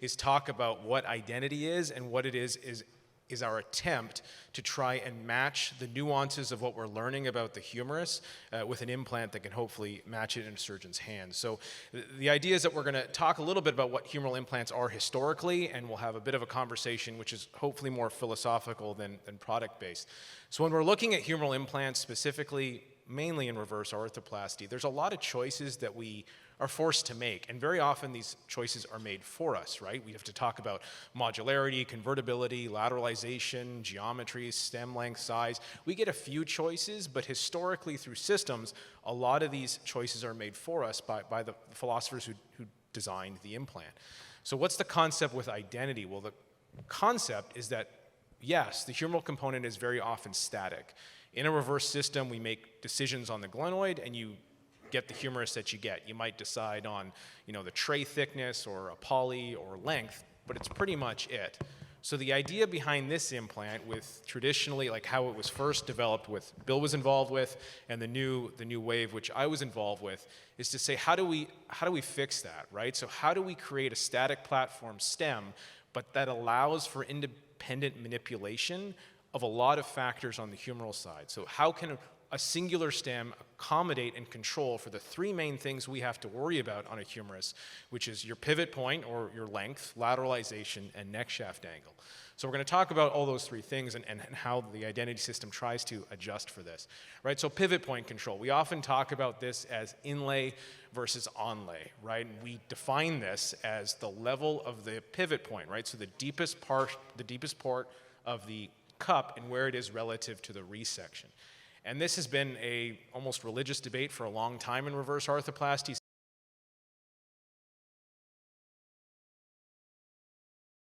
is talk about what identity is, and what it is our attempt to try and match the nuances of what we're learning about the humerus with an implant that can hopefully match it in a surgeon's hands. So the idea is that we're going to talk a little bit about what humeral implants are historically, and we'll have a bit of a conversation which is hopefully more philosophical than product-based. So when we're looking at humeral implants specifically, mainly in reverse arthroplasty, there's a lot of choices that we are forced to make, and very often these choices are made for us, right? We have to talk about modularity, convertibility, lateralization, geometry, stem length, size. We get a few choices, but historically through systems, a lot of these choices are made for us by the philosophers who designed the implant. So what's the concept with identity? Well, the concept is that, yes, the humeral component is very often static. In a reverse system, we make decisions on the glenoid, and you get the humerus that you get. You might decide on, the tray thickness or a poly or length, but it's pretty much it. So the idea behind this implant, with traditionally like how it was first developed, with Bill was involved with, and the new wave which I was involved with, is to say how do we fix that, right? So how do we create a static platform stem, but that allows for independent manipulation of a lot of factors on the humeral side? So how can a singular stem accommodate and control for the three main things we have to worry about on a humerus, which is your pivot point or your length, lateralization, and neck shaft angle. So we're going to talk about all those three things and how the identity system tries to adjust for this, right? So pivot point control. We often talk about this as inlay versus onlay, right? And we define this as the level of the pivot point, right? So the deepest part of the cup and where it is relative to the resection. And this has been a almost religious debate for a long time in reverse arthroplasty,